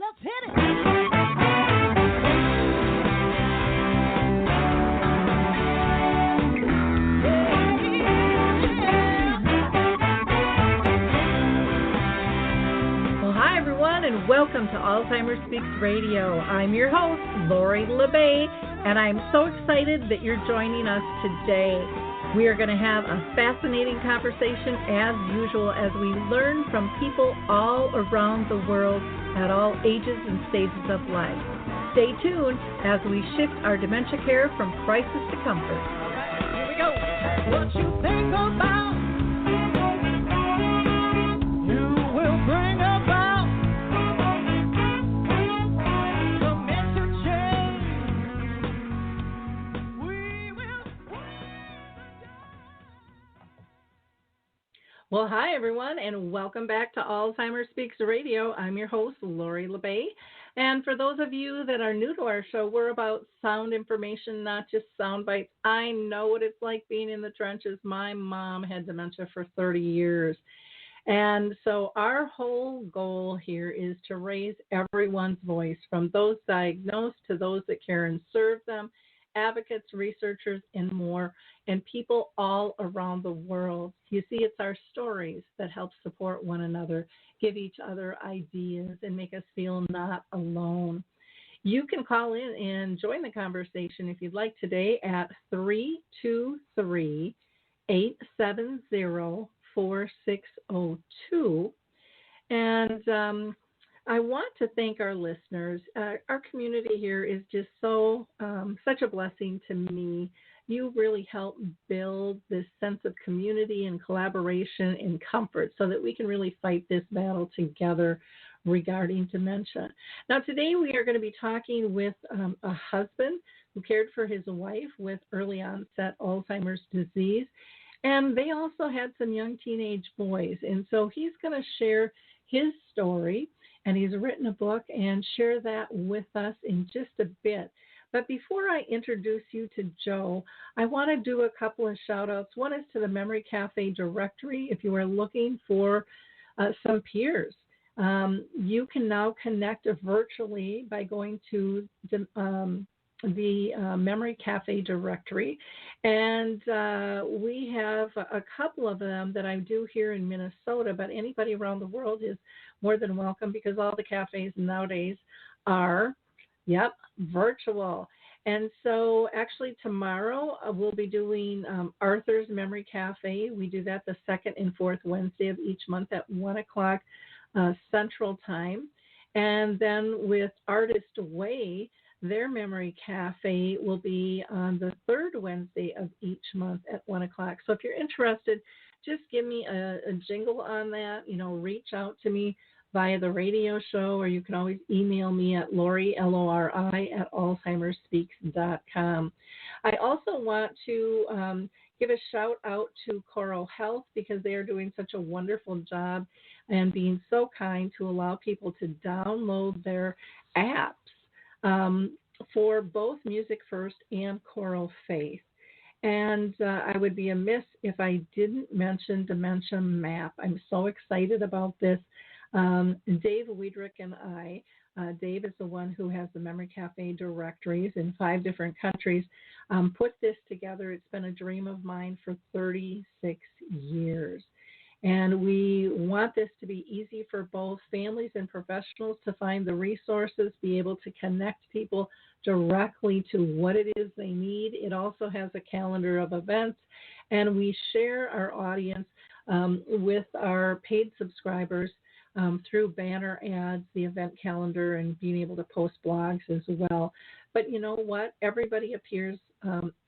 Let's hit it. And welcome to Alzheimer Speaks Radio. I'm your host, Lori La Bey, and I'm so excited that you're joining us today. We are going to have a fascinating conversation as usual as we learn from people all around the world at all ages and stages of life. Stay tuned as we shift our dementia care from crisis to comfort. All right, here we go. What you think about, you will bring about. Well, hi, everyone, and welcome back to Alzheimer Speaks Radio. I'm your host, Lori La Bey. And for those of you that are new to our show, we're about sound information, not just sound bites. I know what it's like being in the trenches. My mom had dementia for 30 years. And so our whole goal here is to raise everyone's voice, from those diagnosed to those that care and serve them, advocates, researchers, and more, and people all around the world. You see, it's our stories that help support one another, give each other ideas, and make us feel not alone. You can call in and join the conversation if you'd like today at 323-870-4602. And I want to thank our listeners. Our community here is just such a blessing to me. You really help build this sense of community and collaboration and comfort so that we can really fight this battle together regarding dementia. Now, today we are going to be talking with a husband who cared for his wife with early-onset Alzheimer's disease, and they also had some young teenage boys. And so he's going to share his story, and he's written a book, and share that with us in just a bit. But before I introduce you to Joe, I want to do a couple of shout-outs. One is to the Memory Cafe directory. If you are looking for some peers, you can now connect virtually by going to the Memory Cafe directory. And we have a couple of them that I do here in Minnesota, but anybody around the world is more than welcome because all the cafes nowadays are, virtual. And so actually tomorrow we'll be doing Arthur's Memory Cafe. We do that the second and fourth Wednesday of each month at 1 o'clock Central Time. And then with Artist Way, their Memory Cafe will be on the third Wednesday of each month at 1 o'clock. So if you're interested, just give me a jingle on that. Reach out to me via the radio show, or you can always email me at Lori, Lori, at alzheimerspeaks.com. I also want to give a shout out to Coral Health because they are doing such a wonderful job and being so kind to allow people to download their apps for both Music First and Choral Faith. And I would be amiss if I didn't mention Dementia Map. I'm so excited about this. Dave Wiedrich and I, Dave is the one who has the Memory Cafe directories in 5 different countries, put this together. It's been a dream of mine for 36 years. And we want this to be easy for both families and professionals to find the resources, be able to connect people directly to what it is they need. It also has a calendar of events, and we share our audience with our paid subscribers through banner ads, the event calendar, and being able to post blogs as well. But you know what? Everybody appears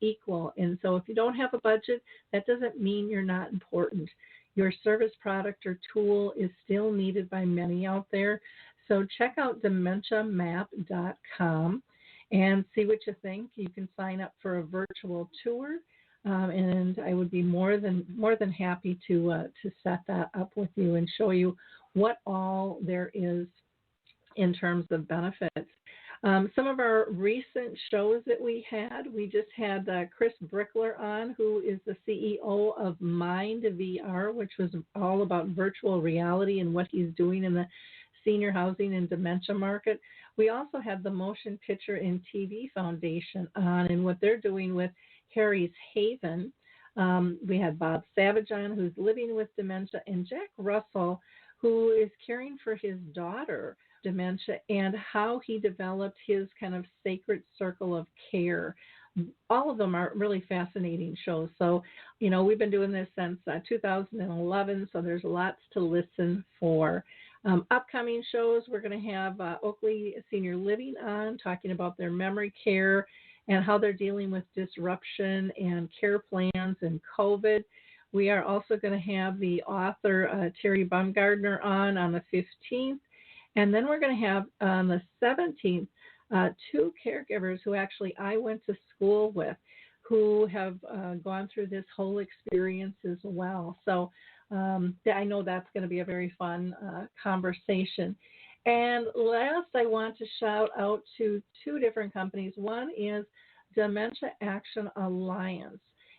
equal. And so if you don't have a budget, that doesn't mean you're not important. Your service, product, or tool is still needed by many out there. So check out dementiamap.com and see what you think. You can sign up for a virtual tour, and I would be more than happy to set that up with you and show you what all there is in terms of benefits. Some of our recent shows that we just had Chris Brickler on, who is the CEO of Mind VR, which was all about virtual reality and what he's doing in the senior housing and dementia market. We also have the Motion Picture and TV Foundation on and what they're doing with Harry's Haven. We had Bob Savage on, who's living with dementia, and Jack Russell, who is caring for his daughter, dementia, and how he developed his kind of sacred circle of care. All of them are really fascinating shows. So, we've been doing this since 2011, so there's lots to listen for. Upcoming shows, we're going to have Oakley Senior Living on, talking about their memory care and how they're dealing with disruption and care plans and COVID. We are also going to have the author Terry Baumgardner on the 15th. And then we're going to have on the 17th two caregivers who actually I went to school with, who have gone through this whole experience as well. So I know that's going to be a very fun conversation. And last, I want to shout out to two different companies. One is Dementia Action Alliance.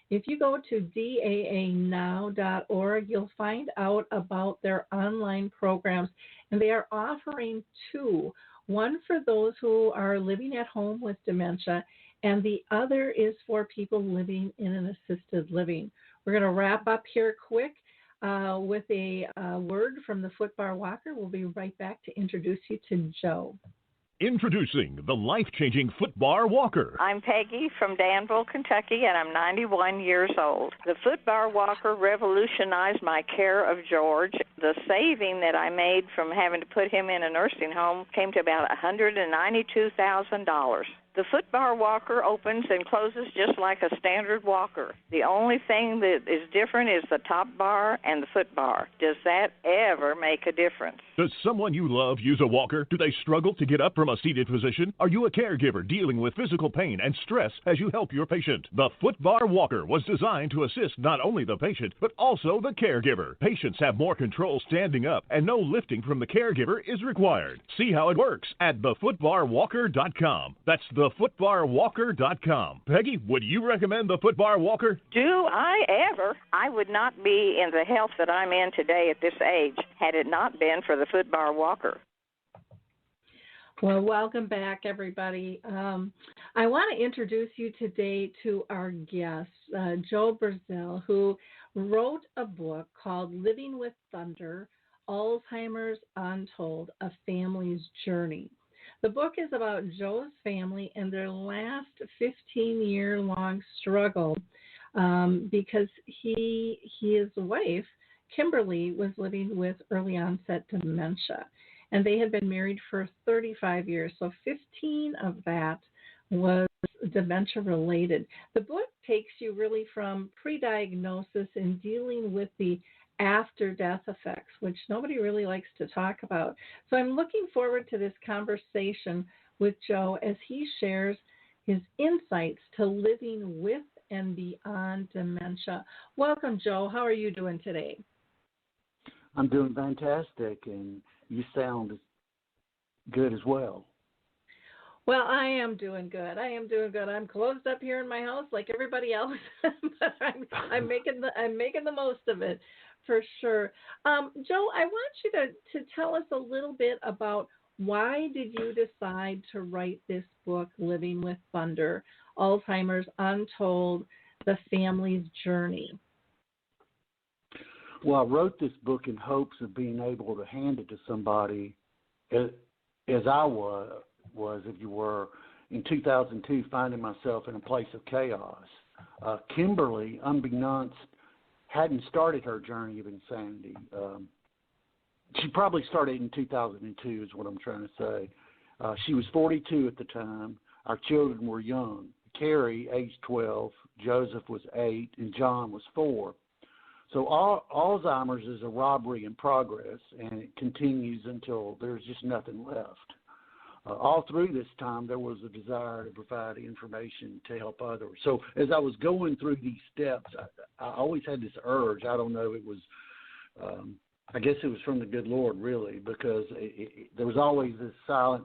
If you go to daanow.org, you'll find out about their online programs, and they are offering two. One for those who are living at home with dementia, and the other is for people living in an assisted living. We're going to wrap up here quick with a word from the Footbar Walker. We'll be right back to introduce you to Joe. Introducing the life-changing Footbar Walker. I'm Peggy from Danville, Kentucky, and I'm 91 years old. The Footbar Walker revolutionized my care of George. The saving that I made from having to put him in a nursing home came to about $192,000. The Footbar Walker opens and closes just like a standard walker. The only thing that is different is the top bar and the foot bar. Does that ever make a difference? Does someone you love use a walker? Do they struggle to get up from a seated position? Are you a caregiver dealing with physical pain and stress as you help your patient? The Footbar Walker was designed to assist not only the patient, but also the caregiver. Patients have more control standing up, and no lifting from the caregiver is required. See how it works at thefootbarwalker.com. That's thefootbarwalker.com. Peggy, would you recommend the Footbar Walker? Do I ever? I would not be in the health that I'm in today at this age had it not been for the Footbar Walker. Well, welcome back, everybody. I want to introduce you today to our guest, Joe Brazeal, who wrote a book called Living with Thunder, Alzheimer's Untold, A Family's Journey. The book is about Joe's family and their last 15-year-long struggle because his wife, Kimberly, was living with early-onset dementia. And they had been married for 35 years, so 15 of that was dementia-related. The book takes you really from pre-diagnosis and dealing with the after-death effects, which nobody really likes to talk about. So I'm looking forward to this conversation with Joe as he shares his insights to living with and beyond dementia. Welcome, Joe. How are you doing today? I'm doing fantastic, and you sound good as well. Well, I am doing good. I'm closed up here in my house like everybody else, but I'm making the most of it for sure. Joe, I want you to tell us a little bit about why did you decide to write this book, Living with Thunder, Alzheimer's Untold, The Family's Journey? Well, I wrote this book in hopes of being able to hand it to somebody as I was, if you were, in 2002, finding myself in a place of chaos. Kimberly, unbeknownst, hadn't started her journey of insanity. She probably started in 2002 is what I'm trying to say. She was 42 at the time. Our children were young. Carrie, age 12, Joseph was 8, and John was 4. So Alzheimer's is a robbery in progress, and it continues until there's just nothing left. All through this time, there was a desire to provide information to help others. So as I was going through these steps, I always had this urge. I don't know, it was, I guess it was from the good Lord, really, because there was always this silent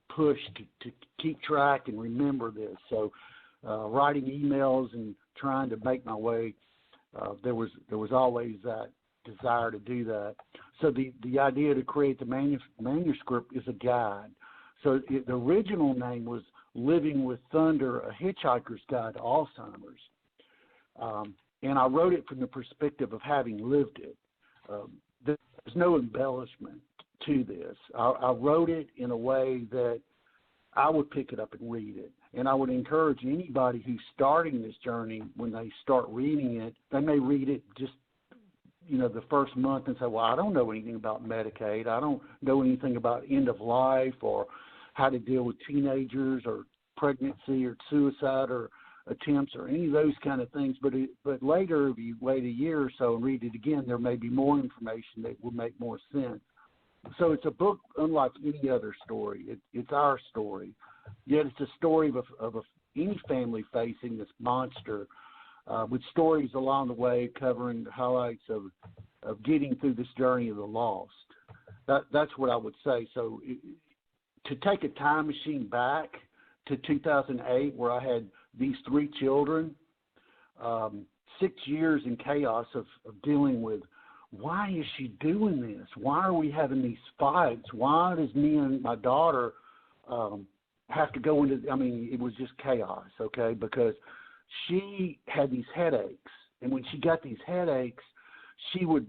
push to keep track and remember this. So writing emails and trying to make my way, there was always that desire to do that. So the idea to create the manuscript is a guide. So the original name was Living with Thunder, A Hitchhiker's Guide to Alzheimer's. And I wrote it from the perspective of having lived it. There's no embellishment to this. I wrote it in a way that I would pick it up and read it. And I would encourage anybody who's starting this journey, when they start reading it, they may read it just, the first month and say, well, I don't know anything about Medicaid. I don't know anything about end of life or how to deal with teenagers or pregnancy or suicide or attempts or any of those kind of things. But later, if you wait a year or so and read it again, there may be more information that will make more sense. So it's a book unlike any other story. It's our story. Yet it's a story of any family facing this monster, with stories along the way covering the highlights of getting through this journey of the lost. That's what I would say. So to take a time machine back to 2008, where I had these 3 children, 6 years in chaos of dealing with, why is she doing this? Why are we having these fights? Why does me and my daughter have to go into, it was just chaos, okay, because she had these headaches, and when she got these headaches, she would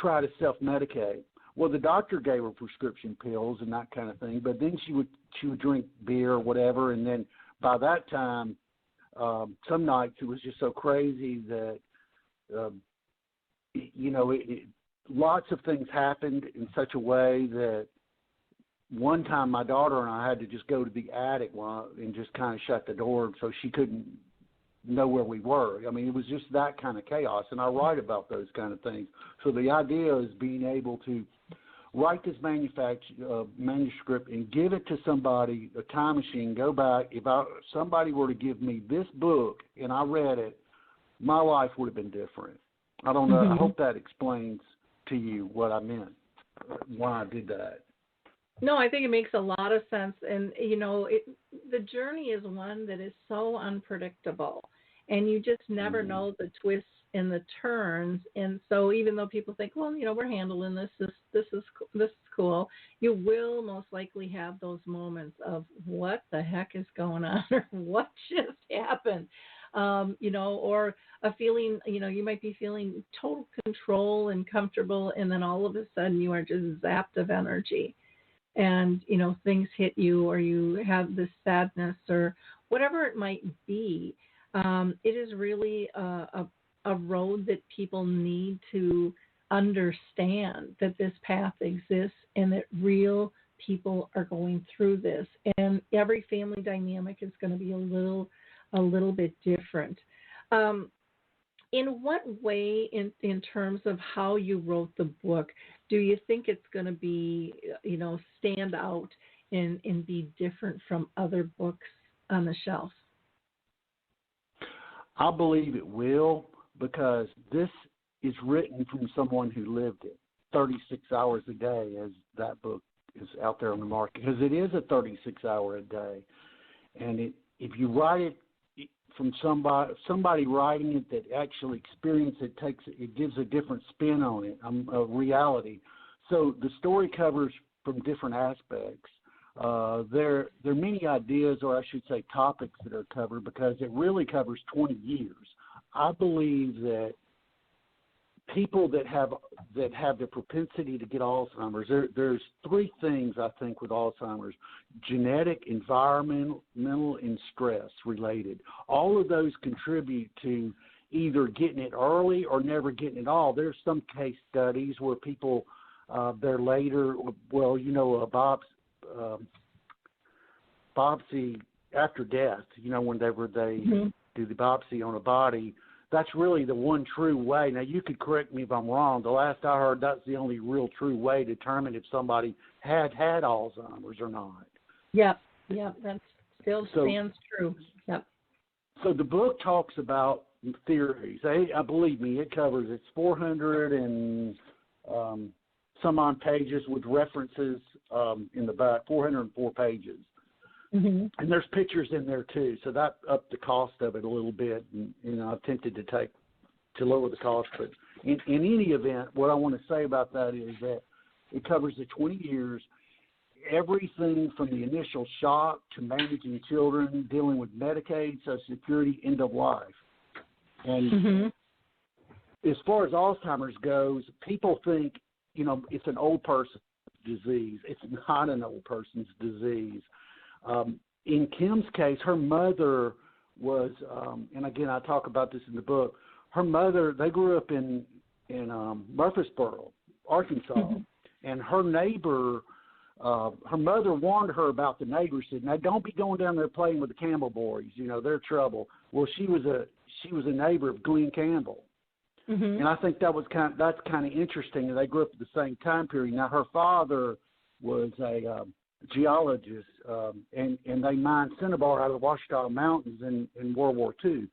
try to self-medicate. Well, the doctor gave her prescription pills and that kind of thing, but then she would drink beer or whatever, and then by that time, some nights it was just so crazy that, lots of things happened in such a way that one time my daughter and I had to just go to the attic and just kind of shut the door so she couldn't know where we were. It was just that kind of chaos, and I write about those kind of things. So the idea is being able to write this manuscript and give it to somebody, a time machine, go back. If somebody were to give me this book and I read it, my life would have been different. I don't know. Mm-hmm. I hope that explains to you what I meant, why I did that. No, I think it makes a lot of sense. And, the journey is one that is so unpredictable, and you just never know the twists and the turns. And so even though people think, well, we're handling this is cool, you will most likely have those moments of what the heck is going on or what just happened. Or a feeling, you might be feeling total control and comfortable, and then all of a sudden you are just zapped of energy. And, things hit you, or you have this sadness or whatever it might be. It is really a road that people need to understand that this path exists and that real people are going through this. And every family dynamic is going to be a little bit different. In what way, in terms of how you wrote the book, do you think it's going to be, stand out and be different from other books on the shelf? I believe it will, because this is written from someone who lived it 36 hours a day, as that book is out there on the market, because it is a 36-hour a day. And if you write it from somebody writing it that actually experienced it, it gives a different spin on it, a reality. So the story covers from different aspects. There are many ideas, or I should say topics, that are covered, because it really covers 20 years. I believe that people that have the propensity to get Alzheimer's, there's 3 things, I think, with Alzheimer's: genetic, environmental, and stress related. All of those contribute to either getting it early or never getting it all. There's some case studies where people, they're later, biopsy after death, whenever they do the biopsy on a body, that's really the one true way. Now, you could correct me if I'm wrong. The last I heard, that's the only real true way to determine if somebody had Alzheimer's or not. Yep, that still stands true. Yep. So the book talks about theories. Believe me, it covers, it's 400 and some odd pages with references in the back, 404 pages. Mm-hmm. And there's pictures in there too, so that upped the cost of it a little bit. And I've attempted to lower the cost, but in any event, what I want to say about that is that it covers the 20 years, everything from the initial shock to managing children, dealing with Medicaid, Social Security, end of life. And as far as Alzheimer's goes, people think, it's an old person's disease. It's not an old person's disease. In Kim's case, her mother was, and again, I talk about this in the book, her mother, they grew up in Murfreesboro, Arkansas, and her neighbor, her mother warned her about the neighbors. Said, "Now don't be going down there playing with the Campbell boys. They're trouble." Well, she was a neighbor of Glenn Campbell, and I think that's kind of interesting. And they grew up at the same time period. Now her father was a geologist, and they mined cinnabar out of the Ouachita Mountains in World War II.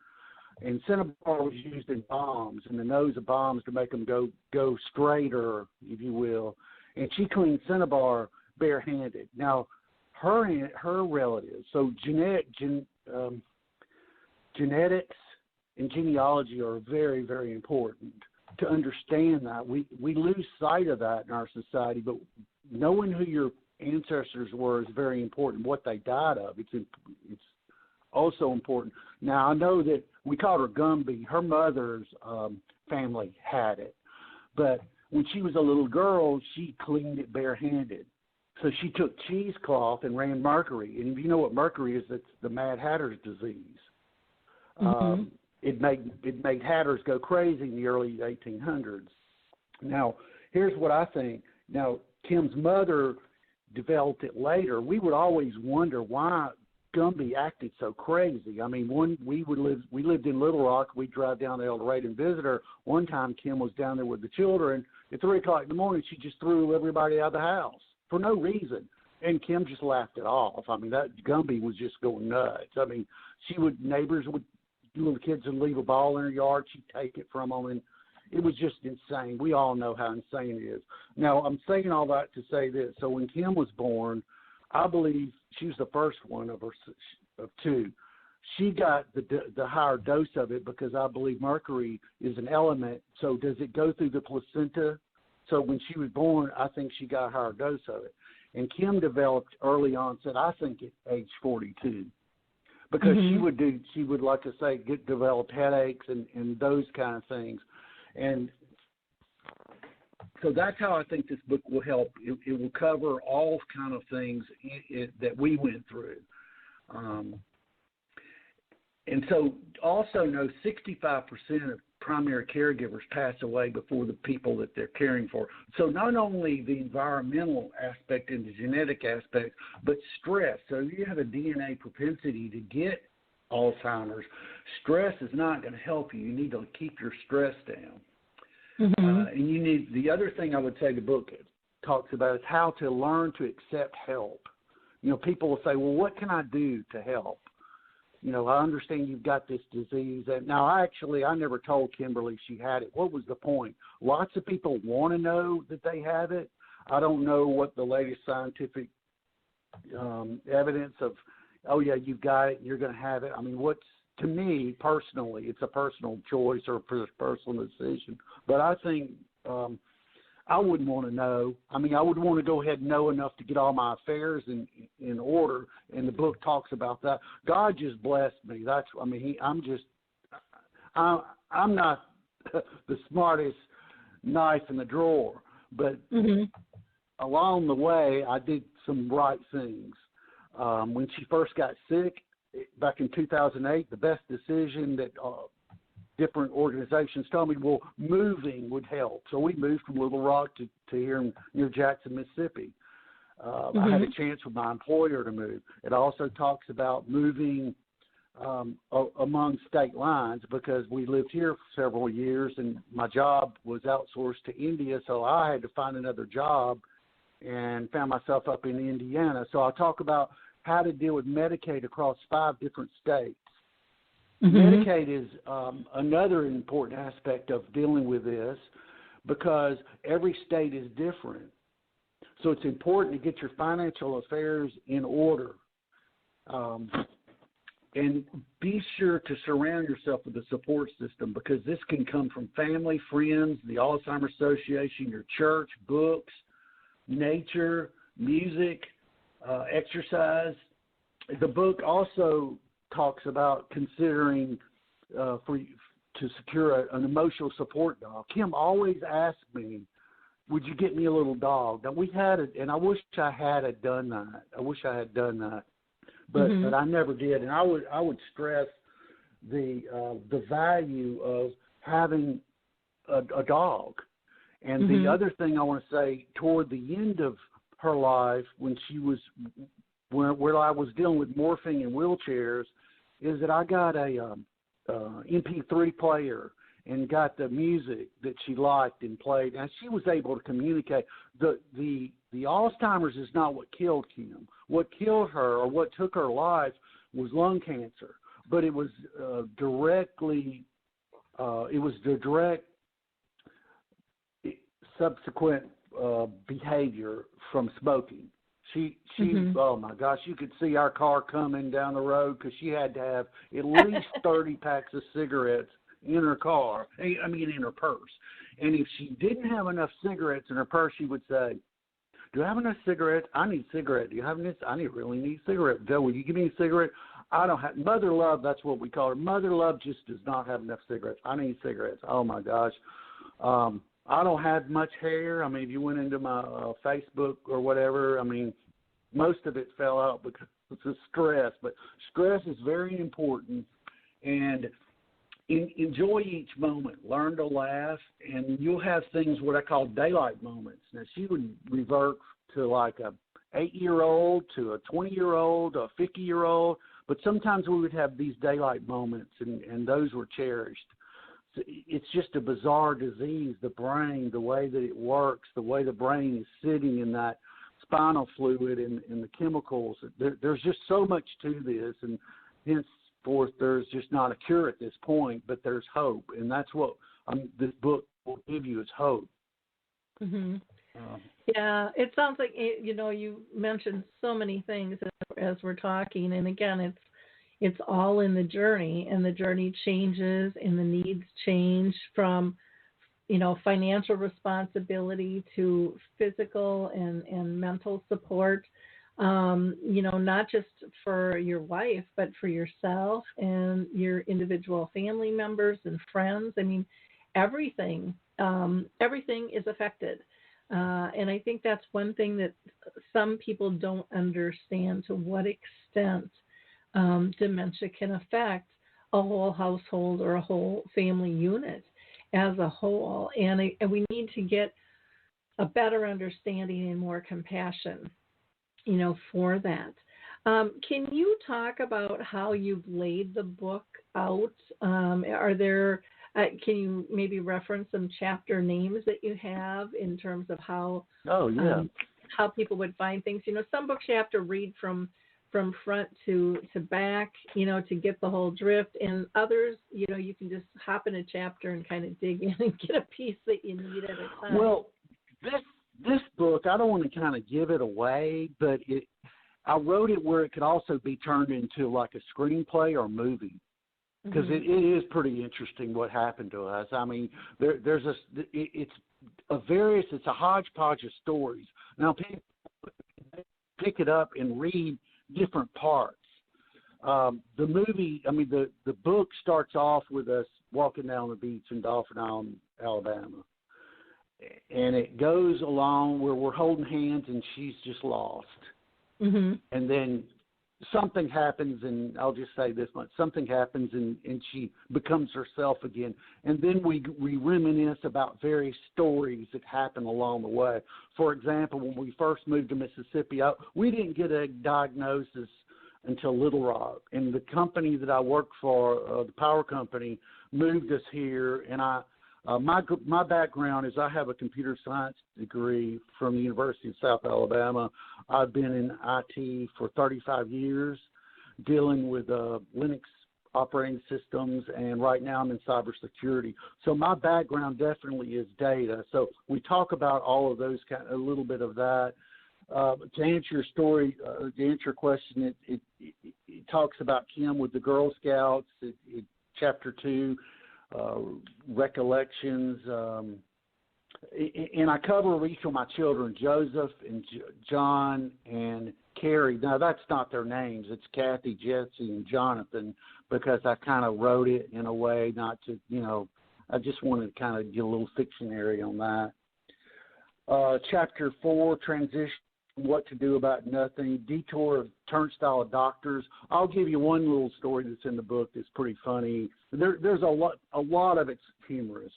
And cinnabar was used in bombs, in the nose of bombs to make them go straighter, if you will. And she cleaned cinnabar barehanded. Now, her relatives, so genetics and genealogy are very, very important to understand that. We lose sight of that in our society, but knowing who your ancestors were is very important. What they died of, it's also important. Now, I know that we called her Gumby. Her mother's family had it. But when she was a little girl, she cleaned it barehanded. So she took cheesecloth and ran mercury. And if you know what mercury is, it's the Mad Hatter's disease. It made hatters go crazy in the early 1800s. Now, here's what I think. Now, Kim's mother developed it later. We would always wonder why Gumby acted so crazy. I mean, we lived in Little Rock. We'd drive down to El Dorado and visit her. One time, Kim was down there with the children. At 3 o'clock in the morning, she just threw everybody out of the house for no reason. And Kim just laughed it off. I mean, that Gumby was just going nuts. I mean, neighbors would, little kids would leave a ball in her yard. She'd take it from them, and it was just insane. We all know how insane it is. Now, I'm saying all that to say this. So when Kim was born, I believe she was the first one of two. She got the higher dose of it because I believe mercury is an element. So does it go through the placenta? So when she was born, I think she got a higher dose of it. And Kim developed early onset, I think at age 42, because she would, like I say, develop headaches and those kind of things. And so that's how I think this book will help. It will cover all kind of things that we went through. And so also know 65% of primary caregivers pass away before the people that they're caring for. So not only the environmental aspect and the genetic aspect, but stress. So if you have a DNA propensity to get Alzheimer's, stress is not going to help you. You need to keep your stress down. And you need, the other thing I would say the book talks about is how to learn to accept help. People will say, well, what can I do to help? I understand you've got this disease. Now, I never told Kimberly she had it. What was the point? Lots of people want to know that they have it. I don't know what the latest scientific evidence of, oh, yeah, you've got it, you're going to have it. I mean, to me, personally, it's a personal choice or a personal decision. But I think I wouldn't want to know. I mean, I would want to go ahead and know enough to get all my affairs in order, and the book talks about that. God just blessed me. I'm not the smartest knife in the drawer, but along the way, I did some right things. When she first got sick, back in 2008, the best decision that different organizations told me, well, moving would help. So we moved from Little Rock to here near Jackson, Mississippi. I had a chance with my employer to move. It also talks about moving among state lines because we lived here for several years and my job was outsourced to India, so I had to find another job and found myself up in Indiana. So I talk about how to deal with Medicaid across 5 different states. Medicaid is another important aspect of dealing with this because every state is different. So it's important to get your financial affairs in order. And be sure to surround yourself with a support system, because this can come from family, friends, the Alzheimer Association, your church, books, nature, music, exercise. The book also talks about considering to secure an emotional support dog. Kim always asked me, would you get me a little dog? Now, we had it, and I wish I had done that. But I never did, and I would stress the value of having a dog. And the other thing I want to say, toward the end of her life, when she was where I was dealing with morphing and wheelchairs, is that I got a MP3 player and got the music that she liked and played, and she was able to communicate. The Alzheimer's is not what killed Kim. What killed her, or what took her life, was lung cancer. But it was the direct subsequent behavior from smoking. She oh my gosh, you could see our car coming down the road because she had to have at least 30 packs of cigarettes in her car, in her purse. And if she didn't have enough cigarettes in her purse, she would say, do I have enough cigarettes? I need cigarette. Do you have this? I really need cigarette. Joe, will you give me a cigarette? I don't have. Mother Love, that's what we call her. Mother Love just does not have enough cigarettes. I need cigarettes. Oh my gosh. I don't have much hair. If you went into my Facebook or whatever, most of it fell out because of stress. But stress is very important. And enjoy each moment. Learn to laugh, and you'll have things what I call daylight moments. Now, she would revert to like a 8-year-old to a 20-year-old, a 50-year-old, but sometimes we would have these daylight moments, and those were cherished. So it's just a bizarre disease, the brain, the way that it works, the way the brain is sitting in that spinal fluid and the chemicals. There's just so much to this, and henceforth there's just not a cure at this point, but there's hope, and that's what this book will give you, is hope. Mm-hmm. Yeah, it sounds like, you mentioned so many things as we're talking, and again, it's all in the journey, and the journey changes, and the needs change from, financial responsibility to physical and mental support, not just for your wife, but for yourself and your individual family members and friends. Everything is affected. And I think that's one thing that some people don't understand, to what extent dementia can affect a whole household or a whole family unit as a whole. And we need to get a better understanding and more compassion, for that. Can you talk about how you've laid the book out? Can you maybe reference some chapter names that you have in terms of how how people would find things? Some books you have to read from front to back, to get the whole drift, and others, you can just hop in a chapter and kind of dig in and get a piece that you need at a time. Well, this book, I don't want to kind of give it away, but I wrote it where it could also be turned into like a screenplay or movie. Because it is pretty interesting what happened to us. It's a hodgepodge of stories. Now people pick it up and read different parts. The movie, the book starts off with us walking down the beach in Dauphin Island, Alabama, and it goes along where we're holding hands and she's just lost, and then something happens, and I'll just say this much, something happens and she becomes herself again. And then we reminisce about various stories that happen along the way. For example, when we first moved to Mississippi, we didn't get a diagnosis until Little Rock. And the company that I worked for, the power company, moved us here. And my background is I have a computer science degree from the University of South Alabama. I've been in IT for 35 years, dealing with Linux operating systems, and right now I'm in cybersecurity. So my background definitely is data. So we talk about all of those, a little bit of that. To answer your story, to answer your question, talks about Kim with the Girl Scouts. Chapter 2, recollections. And I cover each of my children, Joseph and John and Carrie. Now, that's not their names. It's Kathy, Jesse, and Jonathan, because I kind of wrote it in a way not to, I just wanted to kind of get a little fictionary on that. Chapter 4, transition, what to do about nothing, detour of turnstile of doctors. I'll give you one little story that's in the book that's pretty funny. There's a lot of it's humorous,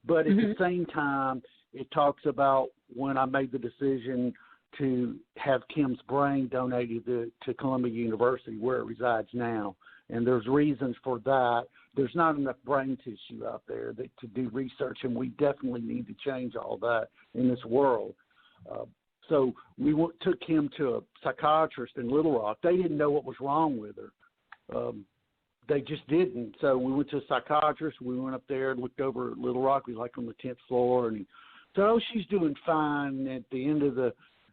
but at the same time, it talks about when I made the decision to have Kim's brain donated to Columbia University, where it resides now. And there's reasons for that. There's not enough brain tissue out there to do research, and we definitely need to change all that in this world. So we took Kim to a psychiatrist in Little Rock. They didn't know what was wrong with her. They just didn't. So we went to a psychiatrist. We went up there and looked over at Little Rock. We was like on the 10th floor. And he said, oh, she's doing fine. At the end of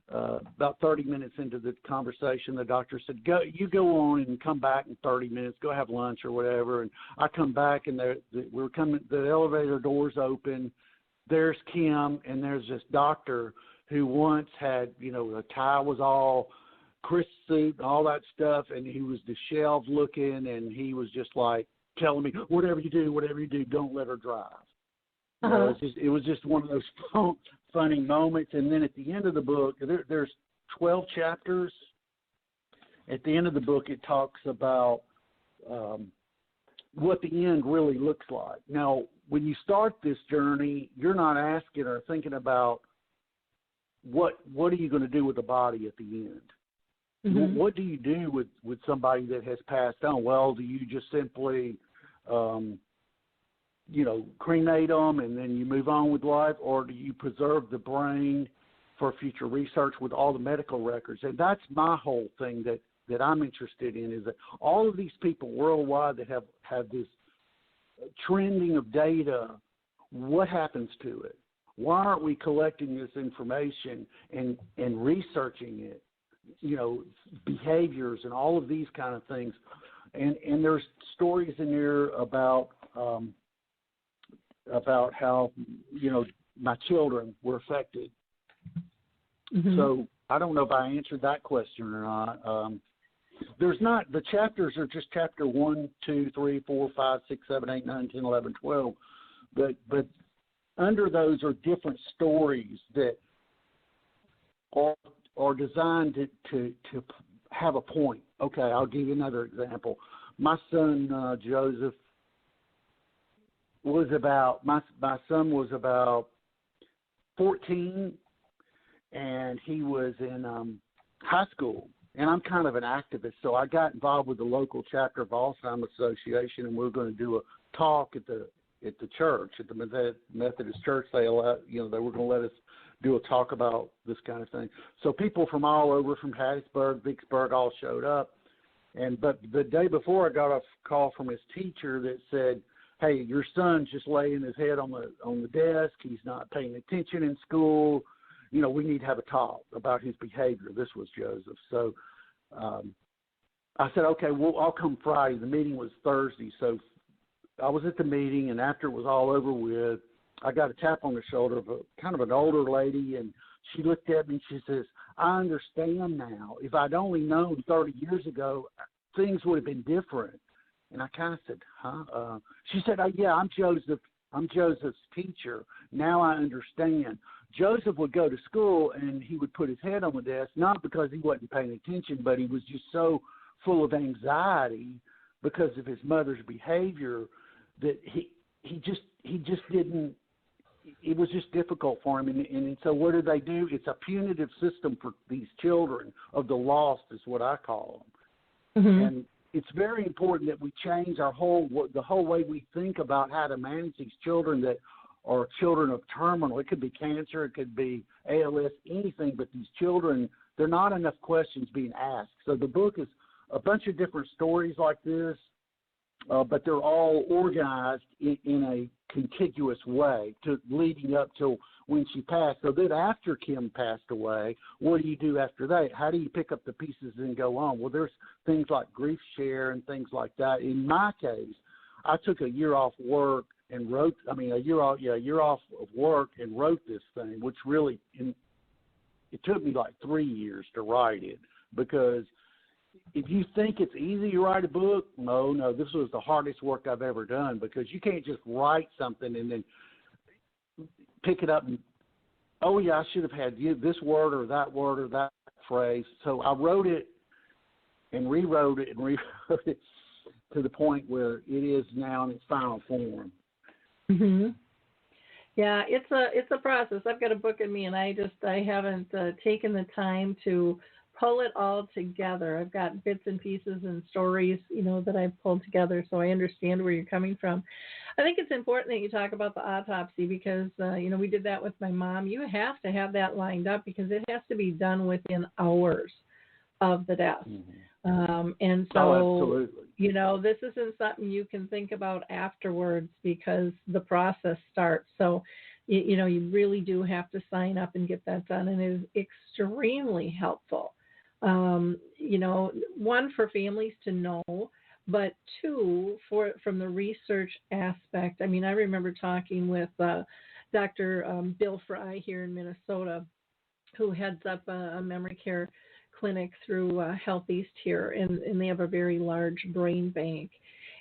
about 30 minutes into the conversation, the doctor said, you go on and come back in 30 minutes. Go have lunch or whatever. And I come back, and the elevator doors open. There's Kim, and there's this doctor who once had, the tie was all crisp suit and all that stuff, and he was disheveled looking, and he was just like telling me, whatever you do, don't let her drive. It was just one of those funny moments. And then at the end of the book, there's 12 chapters. At the end of the book, it talks about what the end really looks like. Now, when you start this journey, you're not asking or thinking about what are you going to do with the body at the end? Mm-hmm. What do you do with somebody that has passed on? Well, do you just simply, cremate them and then you move on with life, or do you preserve the brain for future research with all the medical records? And that's my whole thing that I'm interested in, is that all of these people worldwide that have this trending of data, what happens to it? Why aren't we collecting this information and researching it? Behaviors and all of these kind of things. And there's stories in there about how, my children were affected. Mm-hmm. So I don't know if I answered that question or not. There's not, the chapters are just chapter 1, 2, 3, 4, 5, 6, 7, 8, 9, 10, 11, 12. But under those are different stories that are designed to have a point. Okay, I'll give you another example. My son Joseph was about my son was about 14, and he was in high school. And I'm kind of an activist, so I got involved with the local chapter of Alzheimer Association, and we were going to do a talk at the church, at the Methodist Church. They were going to let us do a talk about this kind of thing. So people from all over, from Hattiesburg, Vicksburg, all showed up. But the day before, I got a call from his teacher that said, "Hey, your son's just laying his head on the desk. He's not paying attention in school. We need to have a talk about his behavior." This was Joseph. So I said, okay, well, I'll come Friday. The meeting was Thursday. So I was at the meeting, and after it was all over with, I got a tap on the shoulder of kind of an older lady, and she looked at me and she says, "I understand now. If I'd only known 30 years ago, things would have been different." And I kind of said, huh? She said, "Yeah, I'm Joseph. I'm Joseph's teacher. Now I understand." Joseph would go to school, and he would put his head on the desk, not because he wasn't paying attention, but he was just so full of anxiety because of his mother's behavior that he just didn't. It was just difficult for him. And so what do? It's a punitive system for these children of the lost, is what I call them. Mm-hmm. And it's very important that we change the whole way we think about how to manage these children that are children of terminal. It could be cancer, it could be ALS, anything, but these children, there are not enough questions being asked. So the book is a bunch of different stories like this, but they're all organized in a contiguous way, leading up to when she passed. So then after Kim passed away, what do you do after that? How do you pick up the pieces and go on? Well, there's things like grief share and things like that. In my case, I took a year off work and wrote, a year off of work and wrote this thing, which really, it took me like 3 years to write it, because if you think it's easy to write a book, no, this was the hardest work I've ever done, because you can't just write something and then pick it up and, oh, yeah, I should have had this word or that phrase. So I wrote it and rewrote it to the point where it is now in its final form. Mm-hmm. Yeah, it's a process. I've got a book in me, and I haven't taken the time to pull it all together. I've got bits and pieces and stories, that I've pulled together, so I understand where you're coming from. I think it's important that you talk about the autopsy, because, we did that with my mom. You have to have that lined up, because it has to be done within hours of the death. Mm-hmm. And so, absolutely. This isn't something you can think about afterwards, because the process starts. So, you really do have to sign up and get that done, and it is extremely helpful. One, for families to know, but two, from the research aspect. I remember talking with Dr. Bill Fry here in Minnesota, who heads up a memory care clinic through Health East here, and they have a very large brain bank.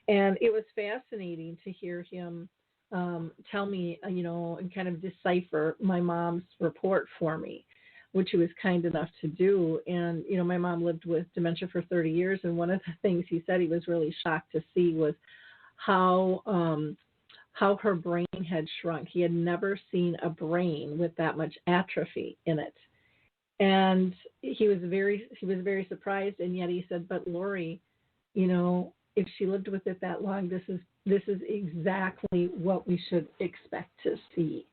And it was fascinating to hear him tell me, and kind of decipher my mom's report for me, which he was kind enough to do. And, my mom lived with dementia for 30 years, and one of the things he said he was really shocked to see was how her brain had shrunk. He had never seen a brain with that much atrophy in it. And he was very surprised, and yet he said, "But Lori, if she lived with it that long, this is exactly what we should expect to see,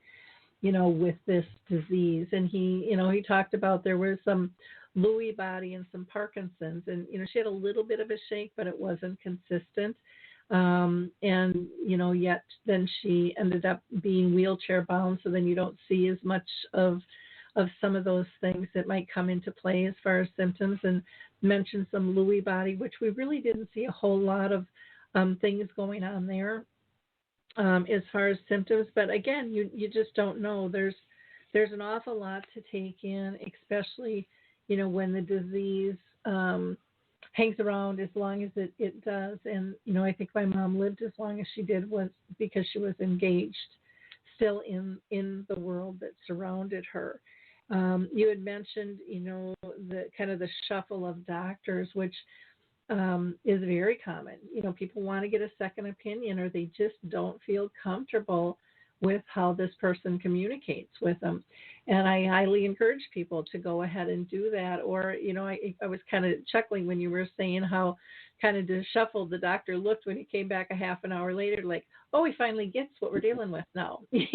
with this disease." And he talked about there was some Lewy body and some Parkinson's, and she had a little bit of a shake, but it wasn't consistent. And yet then she ended up being wheelchair bound, so then you don't see as much of some of those things that might come into play as far as symptoms, and mentioned some Lewy body, which we really didn't see a whole lot of things going on there as far as symptoms. But again, you just don't know. There's an awful lot to take in, especially, when the disease hangs around as long as it does. And, I think my mom lived as long as she did was because she was engaged still in the world that surrounded her. You had mentioned, the kind of the shuffle of doctors, which is very common. People want to get a second opinion, or they just don't feel comfortable with how this person communicates with them. And I highly encourage people to go ahead and do that. Or, I was kind of chuckling when you were saying how kind of disheveled the doctor looked when he came back a half an hour later, like, oh, he finally gets what we're dealing with now. And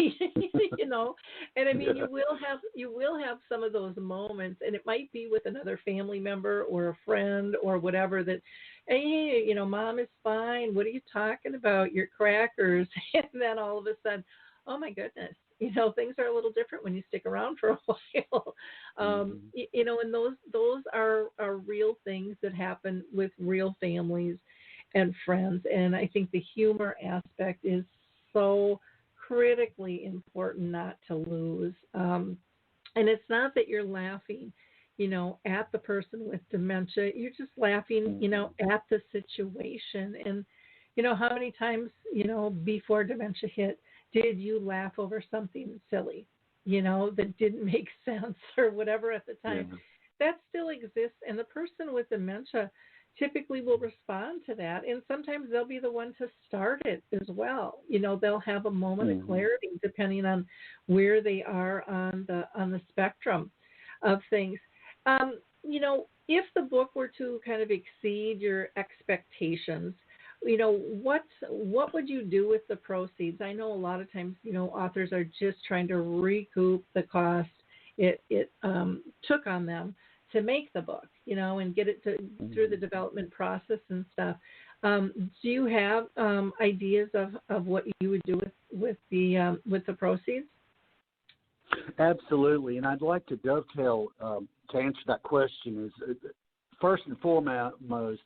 you will have some of those moments, and it might be with another family member or a friend or whatever, that, hey, mom is fine. What are you talking about? You're crackers. And then all of a sudden, oh my goodness, things are a little different when you stick around for a while. And those are real things that happen with real families and friends. And I think the humor aspect is so critically important not to lose. And it's not that you're laughing, at the person with dementia. You're just laughing, at the situation. And, how many times, before dementia hit, did you laugh over something silly, that didn't make sense or whatever at the time? Yeah. That still exists, and the person with dementia typically will respond to that, and sometimes they'll be the one to start it as well. They'll have a moment of clarity depending on where they are on the spectrum of things. If the book were to kind of exceed your expectations, what would you do with the proceeds? I know a lot of times, authors are just trying to recoup the cost it took on them to make the book, and get it through the development process and stuff. Do you have ideas of what you would do with the proceeds? Absolutely, and I'd like to dovetail to answer that question. Is first and foremost,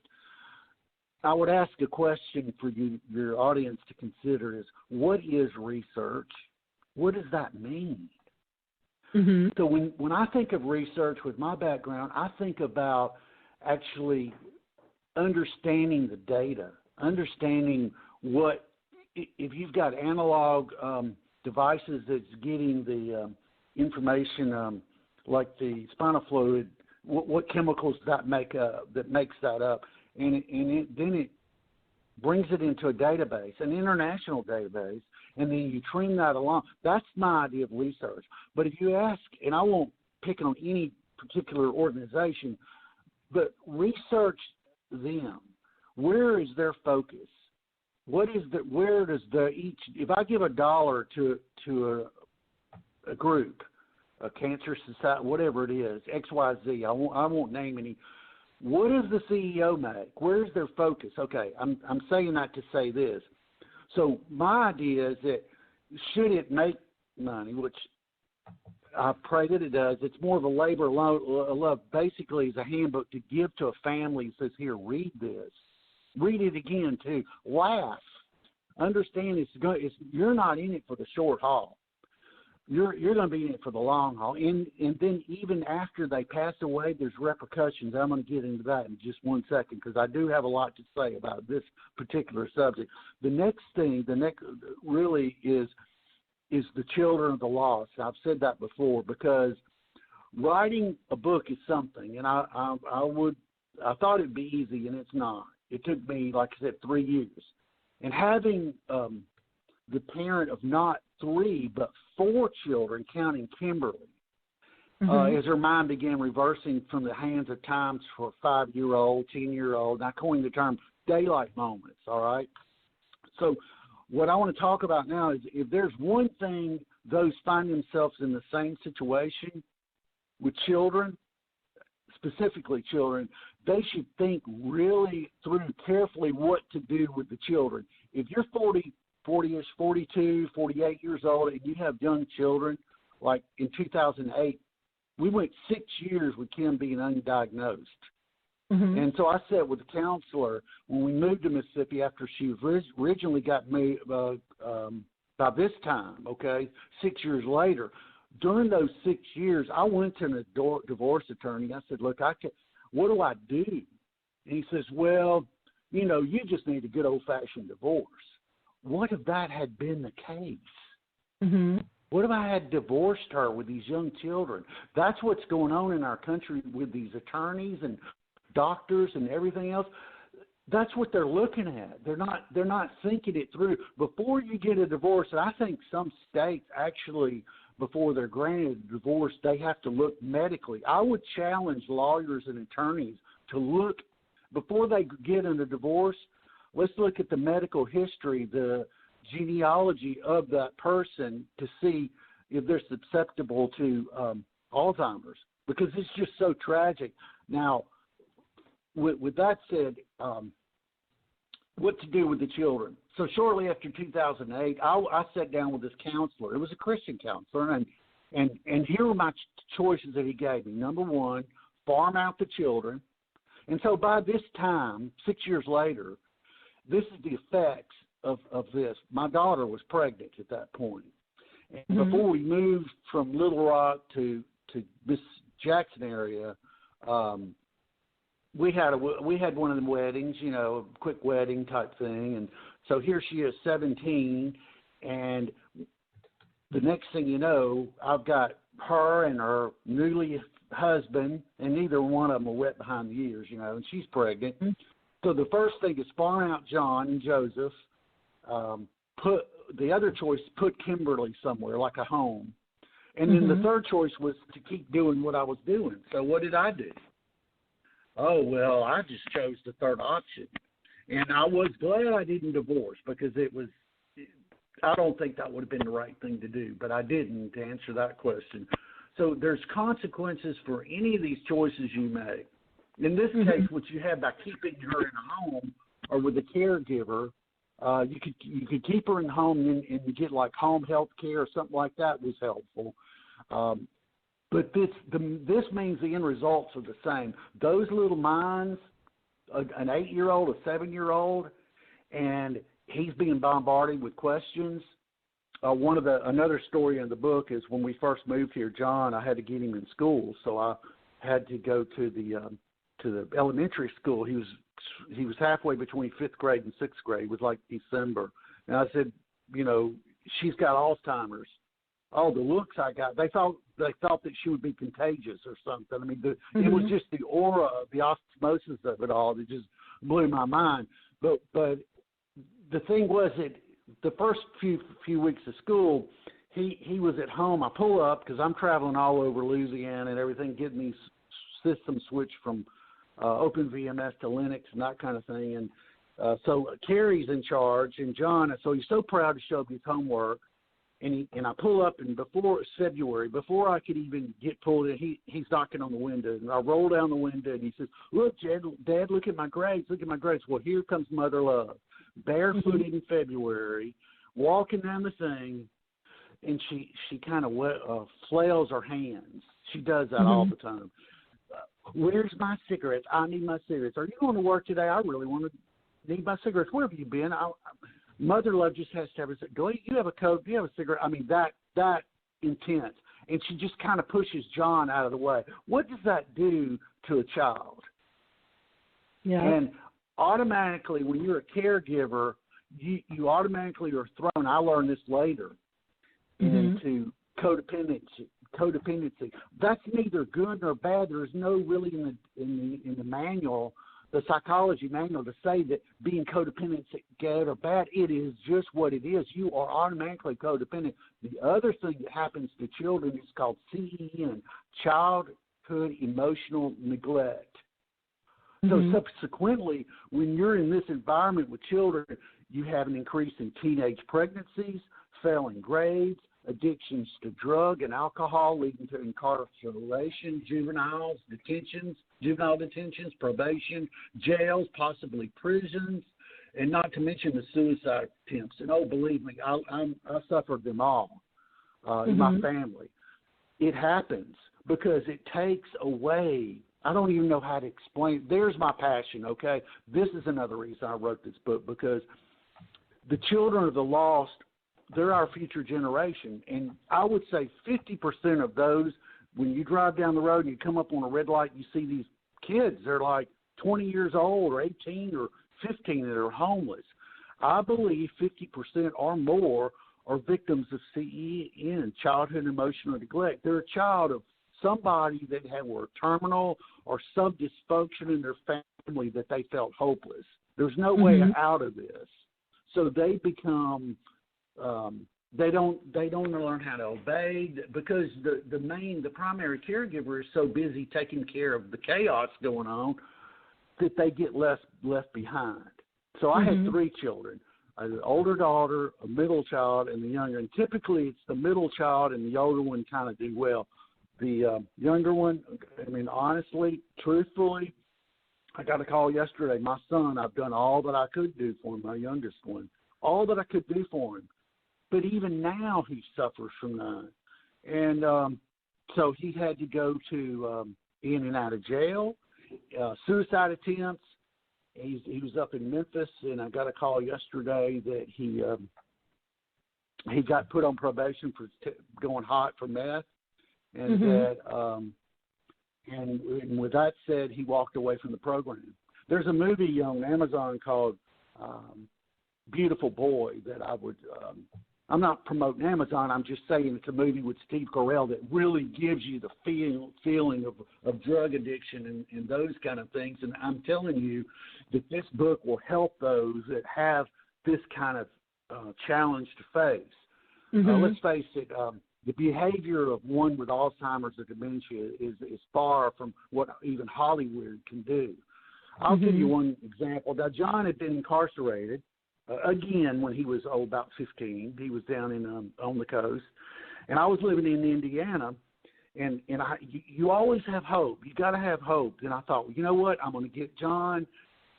I would ask a question for your audience to consider: is what is research? What does that mean? Mm-hmm. So when I think of research with my background, I think about actually understanding the data, understanding what, if you've got analog devices that's getting the information, like the spinal fluid, what chemicals that makes that up, and then it brings it into a database, an international database, and then you trim that along. That's my idea of research. But if you ask, and I won't pick on any particular organization, but research them. Where is their focus? Where does if I give $1 to a group, a cancer society, whatever it is, XYZ, I won't name any. What does the CEO make? Where's their focus? Okay, I'm saying that to say this. So my idea is that should it make money, which I pray that it does, it's more of a labor of love. Basically, is a handbook to give to a family that says, here, read this. Read it again, too. Laugh. Understand you're not in it for the short haul. You're going to be in it for the long haul. And then even after they pass away, there's repercussions. I'm going to get into that in just 1 second because I do have a lot to say about this particular subject. The next really is the children of the lost. I've said that before because writing a book is something, and I thought it'd be easy, and it's not. It took me, like I said, 3 years. And having the parent of not 3 but 4 children, counting Kimberly, as her mind began reversing from the hands of times for a 5-year-old, 10-year-old, and I coined the term daylight moments, all right? So what I want to talk about now is if there's one thing those find themselves in the same situation with children, specifically children, they should think really through carefully what to do with the children. If you're 40-ish, 42, 48 years old, and you have young children, like in 2008, we went 6 years with Kim being undiagnosed. Mm-hmm. And so I sat with a counselor when we moved to Mississippi after she originally got me by this time, 6 years later. During those 6 years, I went to a divorce attorney. I said, look, what do I do? And he says, well, you just need a good old-fashioned divorce. What if that had been the case? Mm-hmm. What if I had divorced her with these young children? That's what's going on in our country with these attorneys and doctors and everything else. That's what they're looking at. They're not thinking it through. Before you get a divorce, and I think some states actually, before they're granted a divorce, they have to look medically. I would challenge lawyers and attorneys to look, before they get in a divorce, let's look at the medical history, the genealogy of that person to see if they're susceptible to Alzheimer's, because it's just so tragic. Now, with that said, what to do with the children? So shortly after 2008, I sat down with this counselor. It was a Christian counselor, and here were my choices that he gave me. Number one, farm out the children. And so by this time, 6 years later, this is the effects of this. My daughter was pregnant at that point. And before we moved from Little Rock to this Jackson area, we had one of them weddings, a quick wedding type thing. And so here she is, 17, and the next thing you know, I've got her and her newly husband, and neither one of them are wet behind the ears, and she's pregnant. Mm-hmm. So the first thing is farm out John and Joseph. Put the other choice, put Kimberly somewhere, like a home. And then the third choice was to keep doing what I was doing. So what did I do? Oh, well, I just chose the third option. And I was glad I didn't divorce because I don't think that would have been the right thing to do, but I didn't, to answer that question. So there's consequences for any of these choices you make. In this case, what you had by keeping her in a home or with a caregiver, you could keep her in home and get like home health care or something like that was helpful. But this means the end results are the same. Those little minds, an 8-year-old, a 7-year-old, and he's being bombarded with questions. Another story in the book is when we first moved here, John, I had to get him in school, so I had to go to the elementary school. He was halfway between 5th grade and 6th grade. It was like December, and I said, she's got Alzheimer's. Oh, the looks I got! They thought that she would be contagious or something. I mean, it was just the aura, the osmosis of it all that just blew my mind. But the thing was that the first few weeks of school, he was at home. I pull up because I'm traveling all over Louisiana and everything, getting these systems switched from OpenVMS to Linux and that kind of thing. And so Carrie's in charge, and John. So he's so proud to show me his homework. And I pull up, and before February, before I could even get pulled in, he's knocking on the window. And I roll down the window, and he says, "Look, Dad, look at my grades. Look at my grades." Well, here comes Mother Love, barefooted in February, walking down the thing, and she kind of flails her hands. She does that all the time. Where's my cigarettes? I need my cigarettes. Are you going to work today? I really need my cigarettes. Where have you been? Mother Love just has to have a cigarette. Do you have a coat? Do you have a cigarette? I mean, that intense. And she just kind of pushes John out of the way. What does that do to a child? Yeah. And automatically, when you're a caregiver, you automatically are thrown, I learned this later, into codependency. That's neither good nor bad. There's no really in the manual, the psychology manual, to say that being codependent is good or bad. It is just what it is. You are automatically codependent. The other thing that happens to children is called CEN, childhood emotional neglect. So subsequently, when you're in this environment with children, you have an increase in teenage pregnancies, failing grades, addictions to drug and alcohol leading to incarceration, juvenile detentions, probation, jails, possibly prisons, and not to mention the suicide attempts. And believe me, I suffered them all in my family. It happens because it takes away. I don't even know how to explain. There's my passion, okay? This is another reason I wrote this book, because the children of the lost, they're our future generation. And I would say 50% of those, when you drive down the road and you come up on a red light, you see these kids. They're like 20 years old or 18 or 15 that are homeless. I believe 50% or more are victims of CEN, childhood emotional neglect. They're a child of somebody that were terminal or some dysfunction in their family that they felt hopeless. There's no way out of this. So they become they don't learn how to obey because the primary caregiver is so busy taking care of the chaos going on that they get left behind. So I had 3 children, an older daughter, a middle child, and the younger. And typically it's the middle child and the older one kind of do well. The younger one, I mean, honestly, truthfully, I got a call yesterday. My son, I've done all that I could do for him, my youngest one, all that I could do for him. But even now he suffers from that. And so he had to go to in and out of jail, suicide attempts. He was up in Memphis, and I got a call yesterday that he got put on probation for going hot for meth. And that, and with that said, he walked away from the program. There's a movie on Amazon called Beautiful Boy that I would. I'm not promoting Amazon. I'm just saying it's a movie with Steve Carell that really gives you the feeling of drug addiction and those kind of things. And I'm telling you that this book will help those that have this kind of challenge to face. Let's face it. The behavior of one with Alzheimer's or dementia is far from what even Hollywood can do. I'll give you one example. Now, John had been incarcerated, again, when he was about 15. He was down in on the coast. And I was living in Indiana, and you always have hope. You got to have hope. And I thought, well, you know what? I'm going to get John.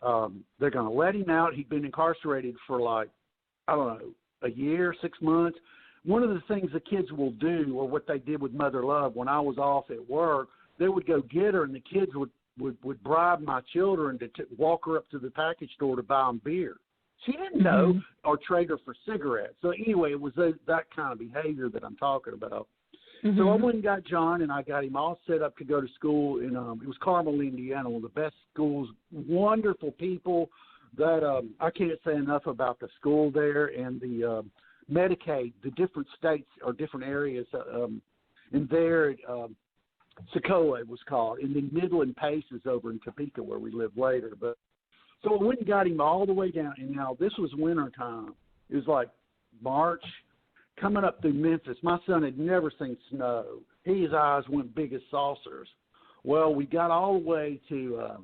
They're going to let him out. He'd been incarcerated for like, I don't know, a year, 6 months. one of the things the kids will do, or what they did with Mother Love when I was off at work, they would go get her, and the kids would bribe my children to walk her up to the package store to buy them beer. She didn't know, or trade her for cigarettes. So anyway, it was that kind of behavior that I'm talking about. So I went and got John, and I got him all set up to go to school in it was Carmel, Indiana, one of the best schools, wonderful people. That I can't say enough about the school there and the Medicaid, the different states or different areas. And there, Socoa was called, and then Midland Paces over in Topeka where we lived later. But so I went and got him all the way down, and now this was winter time. It was like March, coming up through Memphis. My son had never seen snow. His eyes went big as saucers. Well, we got all the way to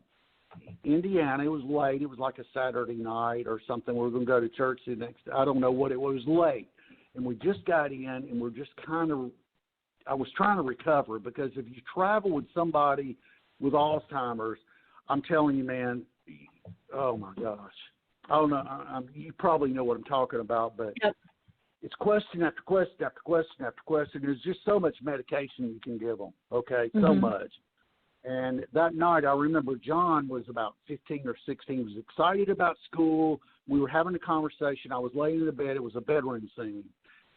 Indiana. It was late. It was like a Saturday night or something. We were going to go to church the next day. I don't know what it was. It was late. And we just got in, and we're just kind of – I was trying to recover, because if you travel with somebody with Alzheimer's, I'm telling you, man, oh, my gosh. I don't know. You probably know what I'm talking about, but it's question after question after question after question. There's just so much medication you can give them, okay, so much. And that night, I remember John was about 15 or 16. He was excited about school. We were having a conversation. I was laying in the bed. It was a bedroom scene.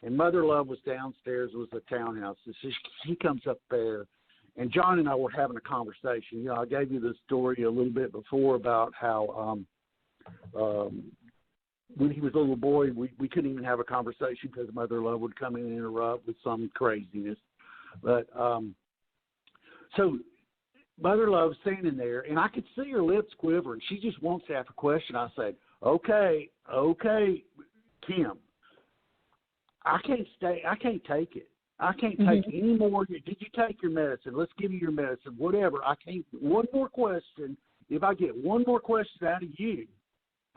And Mother Love was downstairs. It was a townhouse. So she comes up there. And John and I were having a conversation. You know, I gave you the story a little bit before about how when he was a little boy, we couldn't even have a conversation because Mother Love would come in and interrupt with some craziness. But so Mother Love's standing there, and I could see her lips quiver, and she just wants to ask a question. I said, okay, Kim, I can't take it. I can't take any more. Did you take your medicine? Let's give you your medicine, whatever. I can't. One more question. If I get one more question out of you,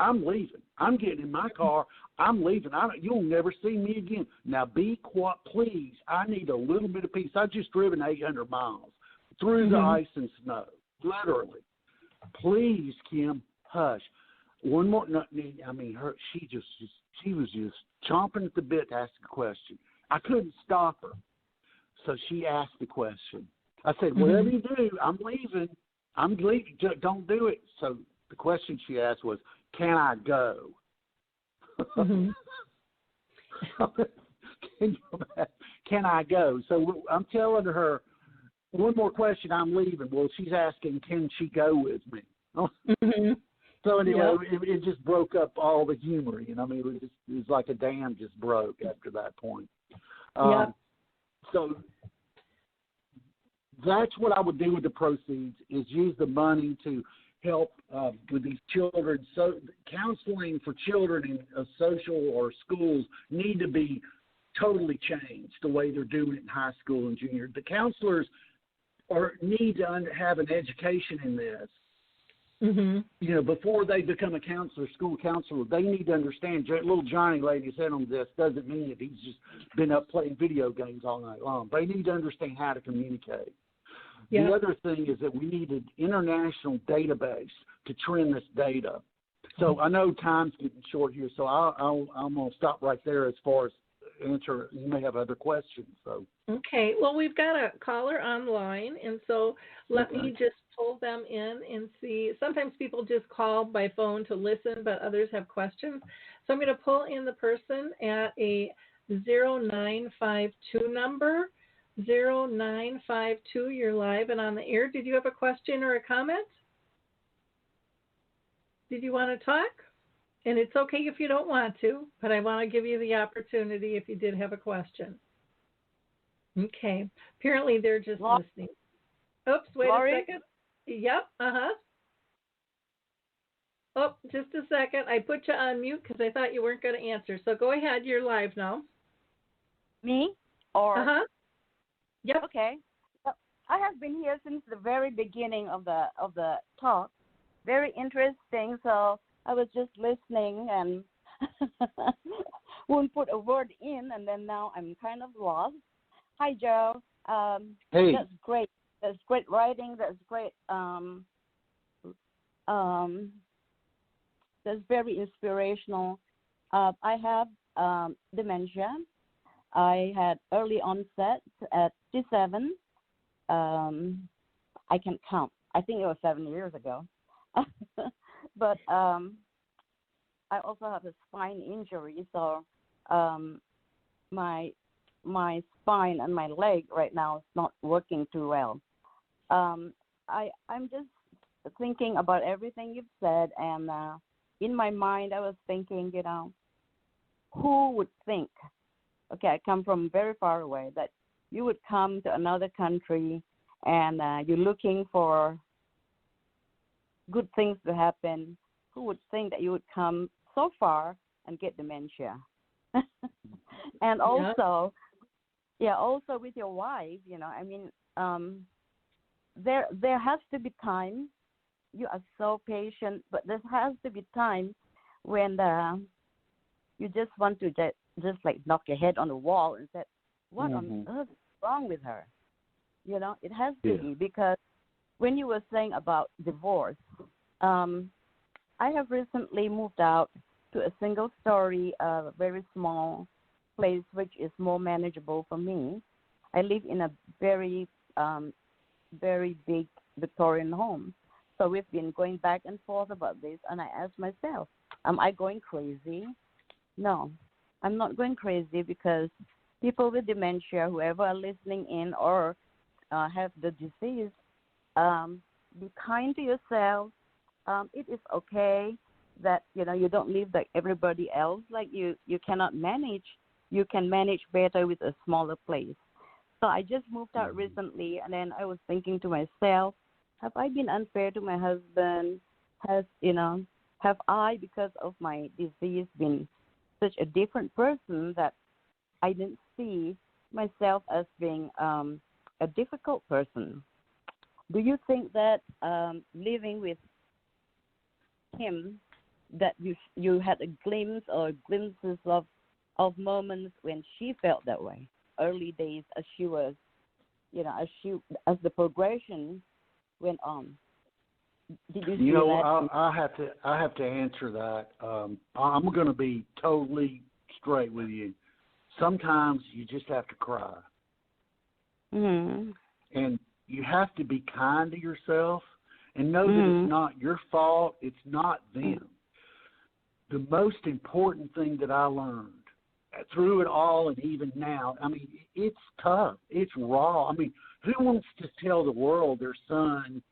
I'm leaving. I'm getting in my car. I'm leaving. You'll never see me again. Now be quiet, please. I need a little bit of peace. I've just driven 800 miles through the ice and snow, literally. Please, Kim, hush. One more. No, I mean, she was just chomping at the bit to ask a question. I couldn't stop her, so she asked the question. I said, "Whatever you do, I'm leaving. I'm leaving. Don't do it." So the question she asked was, "Can I go?" Can I go? So I'm telling her, one more question, I'm leaving. Well, she's asking, can she go with me? So anyway, it just broke up all the humor. You know, I mean, it was like a dam just broke after that point. So that's what I would do with the proceeds, is use the money to help with these children. So counseling for children in social or schools need to be totally changed the way they're doing it in high school and junior. The counselors need to have an education in this. You know, before they become a counselor, school counselor, they need to understand. Little Johnny laid his head on this doesn't mean that he's just been up playing video games all night long. They need to understand how to communicate. The other thing is that we need an international database to trend this data. So I know time's getting short here, so I'm going to stop right there as far as answer. You may have other questions. So okay. Well, we've got a caller online, and so let me just pull them in and see. Sometimes people just call by phone to listen, but others have questions. So I'm going to pull in the person at a 0952 number. 0952, you're live and on the air. Did you have a question or a comment? Did you want to talk? And it's okay if you don't want to, but I want to give you the opportunity if you did have a question. Okay. Apparently they're just listening. Oops, wait a second. Yep, Oh, just a second. I put you on mute because I thought you weren't going to answer. So go ahead. You're live now. Me? Or Yep. Okay. Well, I have been here since the very beginning of the talk. Very interesting. So I was just listening and wouldn't put a word in, and then now I'm kind of lost. Hi, Joe. Hey. That's great. That's great writing. That's great. That's very inspirational. I have dementia, I had early onset at 57. I can count. I think it was 7 years ago. But I also have a spine injury, so my spine and my leg right now is not working too well. I'm just thinking about everything you've said, and in my mind I was thinking, who would think, okay, I come from very far away, that you would come to another country and you're looking for good things to happen. Who would think that you would come so far and get dementia? And also, also with your wife, there has to be time. You are so patient, but there has to be time when you just want to just like knock your head on the wall and say, what on earth is wrong with her? It has to be, because when you were saying about divorce, I have recently moved out to a single-story, very small place, which is more manageable for me. I live in a very, very big Victorian home. So we've been going back and forth about this, and I asked myself, am I going crazy? No, I'm not going crazy, because people with dementia, whoever are listening in or have the disease, be kind to yourself. It is okay that you don't live like everybody else. Like you cannot manage. You can manage better with a smaller place. So I just moved out recently, and then I was thinking to myself, have I been unfair to my husband? Have I, because of my disease, been such a different person that I didn't see myself as being a difficult person? Do you think that living with him, that you had a glimpse or glimpses of moments when she felt that way, early days as she was, as the progression went on? Did you see that? I have to answer that. I'm going to be totally straight with you. Sometimes you just have to cry. Mm-hmm. And you have to be kind to yourself and know that it's not your fault. It's not them. The most important thing that I learned through it all, and even now, it's tough. It's raw. Who wants to tell the world their son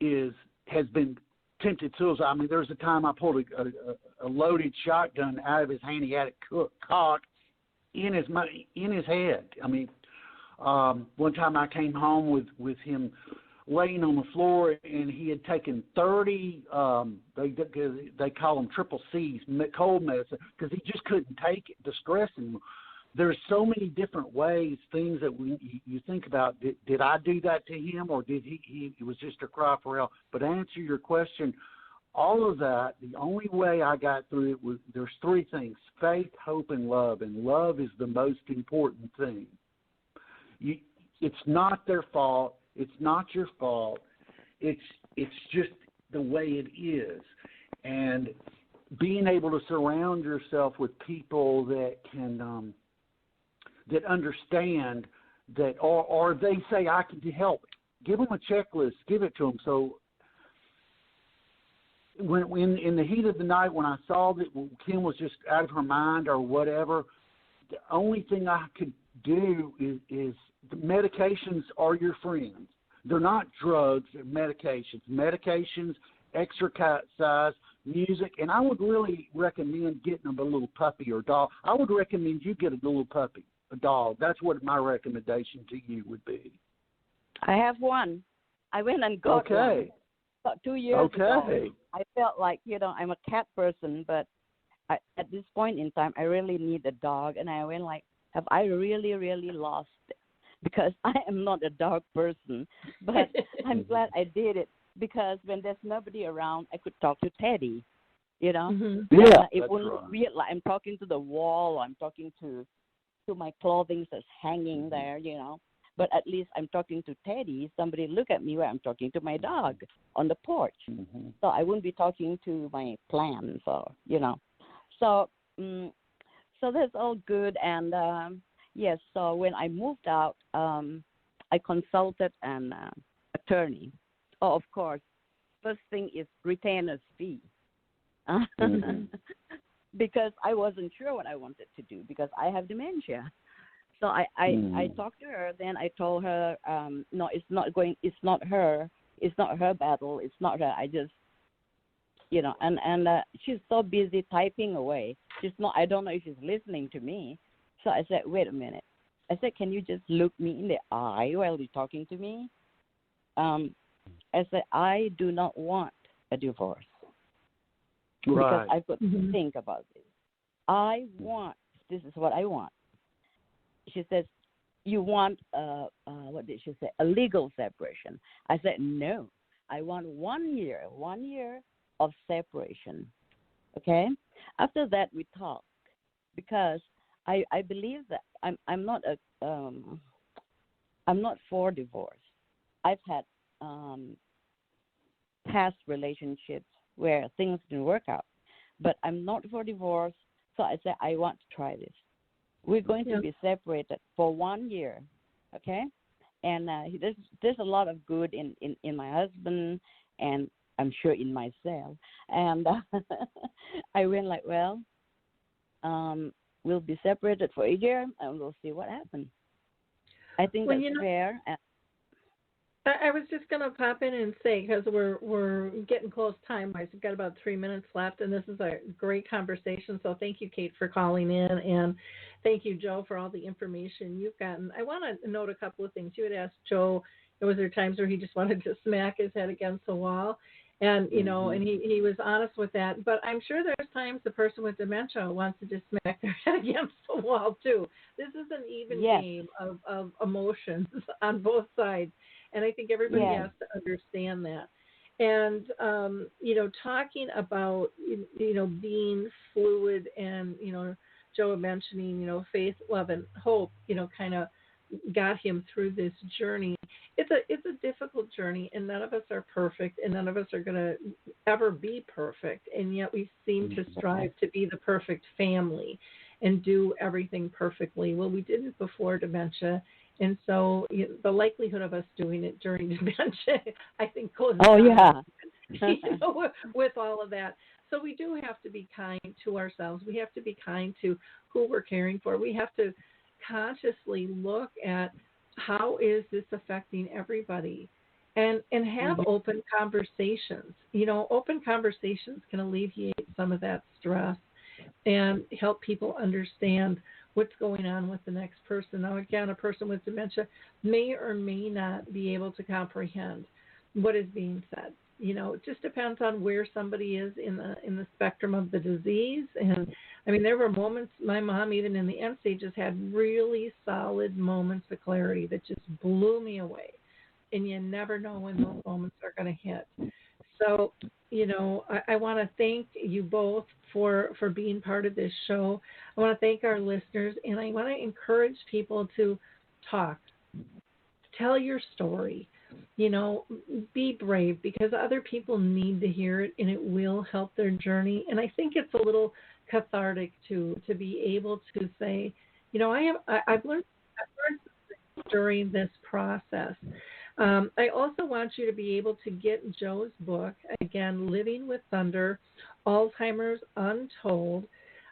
has been tempted suicide? There's a time I pulled a loaded shotgun out of his hand. He had it cocked in his head. One time I came home with him laying on the floor, and he had taken 30, they call them triple C's, cold medicine, because he just couldn't take it, distressing. There's so many different ways, things that you think about. Did I do that to him, or did he was just a cry for help? But to answer your question, all of that, the only way I got through it was, there's three things: faith, hope, and love. And love is the most important thing. It's not their fault. It's not your fault. It's just the way it is. And being able to surround yourself with people that can that understand that, or they say, I can help. Give them a checklist. Give it to them. So when in the heat of the night, when I saw that Kim was just out of her mind or whatever, the only thing I could do is the medications are your friends. They're not drugs, they're medications. Medications, exercise, music, and I would really recommend getting them a little puppy or dog. I would recommend you get a little puppy, a dog. That's what my recommendation to you would be. I have one. I went and got one about 2 years ago. I felt like, I'm a cat person, but at this point in time, I really need a dog, and I went like, have I really, really lost it? Because I am not a dog person, but I'm glad I did it, because when there's nobody around, I could talk to Teddy, Yeah, it wouldn't feel like I'm talking to the wall, or I'm talking to my clothing that's hanging there, But at least I'm talking to Teddy. Somebody look at me where I'm talking to my dog on the porch. Mm-hmm. So I wouldn't be talking to my plants, or, So So that's all good. And yes, so when I moved out, I consulted an attorney. Oh, of course. First thing is retainer's fee. Mm-hmm. Because I wasn't sure what I wanted to do because I have dementia. So I talked to her. Then I told her, no, it's not her battle. It's not her. I just, and she's so busy typing away. I don't know if she's listening to me. So I said, wait a minute. I said, can you just look me in the eye while you're talking to me? I said, I do not want a divorce. Right. Because I've got to think about this. This is what I want. She says, you want, what did she say, a legal separation. I said, no, I want 1 year of separation. Okay? After that, we talked because I believe that I'm not for divorce. I've had past relationships where things didn't work out, but I'm not for divorce. So I said, I want to try this. We're going to be separated for 1 year, okay? And there's a lot of good in my husband, and I'm sure in myself. And I went like, well, we'll be separated for a year, and we'll see what happens. I think that's fair. I was just going to pop in and say, because we're getting close time-wise, we've got about 3 minutes left, and this is a great conversation. So thank you, Kate, for calling in, and thank you, Joe, for all the information you've gotten. I want to note a couple of things. You had asked Joe, was there times where he just wanted to smack his head against the wall? And, and he was honest with that. But I'm sure there's times the person with dementia wants to just smack their head against the wall, too. This is an even game of emotions on both sides. And I think everybody has to understand that. And, talking about, being fluid and, Joe mentioning, faith, love, and hope, kind of got him through this journey. It's a difficult journey, and none of us are perfect, and none of us are going to ever be perfect. And yet we seem to strive to be the perfect family and do everything perfectly. Well, we didn't before dementia. And so the likelihood of us doing it during dementia, I think, goes down, with all of that. So we do have to be kind to ourselves. We have to be kind to who we're caring for. We have to consciously look at how is this affecting everybody and have open conversations. Open conversations can alleviate some of that stress and help people understand what's going on with the next person. Now, again, a person with dementia may or may not be able to comprehend what is being said. It just depends on where somebody is in the spectrum of the disease. And I mean, there were moments, my mom, even in the end stages, had really solid moments of clarity that just blew me away. And you never know when those moments are going to hit. So, I want to thank you both for being part of this show. I want to thank our listeners, and I want to encourage people to talk, tell your story, be brave, because other people need to hear it, and it will help their journey. And I think it's a little cathartic to be able to say, I've learned during this process. I also want you to be able to get Joe's book, again, Living with Thunder, Alzheimer's Untold,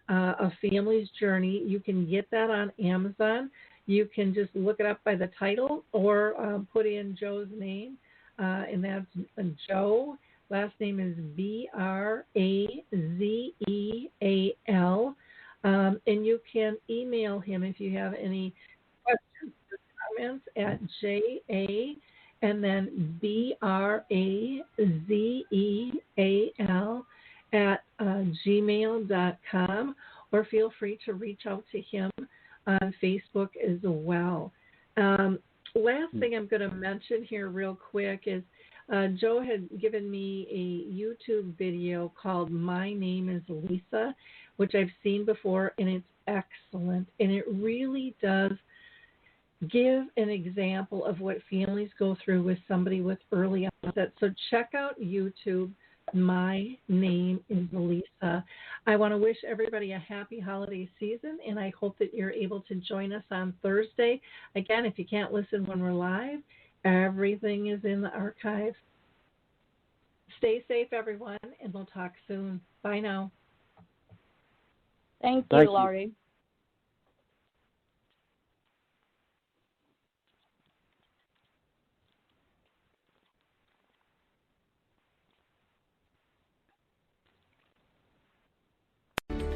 A Family's Journey. You can get that on Amazon. You can just look it up by the title or put in Joe's name, and that's Joe. Last name is Brazeal. And you can email him if you have any questions or comments at JA and then Brazeal at gmail.com, or feel free to reach out to him on Facebook as well. Last thing I'm going to mention here real quick is Joe had given me a YouTube video called My Name is Lisa, which I've seen before, and it's excellent. And it really does give an example of what families go through with somebody with early onset. So check out YouTube, My name is Lisa. I want to wish everybody a happy holiday season, and I hope that you're able to join us on Thursday. Again, if you can't listen when we're live, everything is in the archive. Stay safe, everyone, and we'll talk soon. Bye now. Thank you, Lori.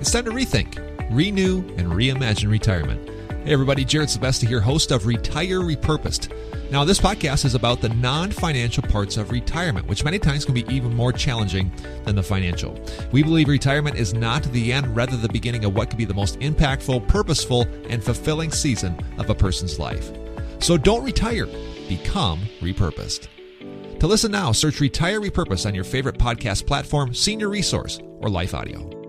It's time to rethink, renew, and reimagine retirement. Hey everybody, Jared Sylvester here, host of Retire Repurposed. Now this podcast is about the non-financial parts of retirement, which many times can be even more challenging than the financial. We believe retirement is not the end, rather the beginning of what could be the most impactful, purposeful, and fulfilling season of a person's life. So don't retire, become repurposed. To listen now, search Retire Repurposed on your favorite podcast platform, Senior Resource, or Life Audio.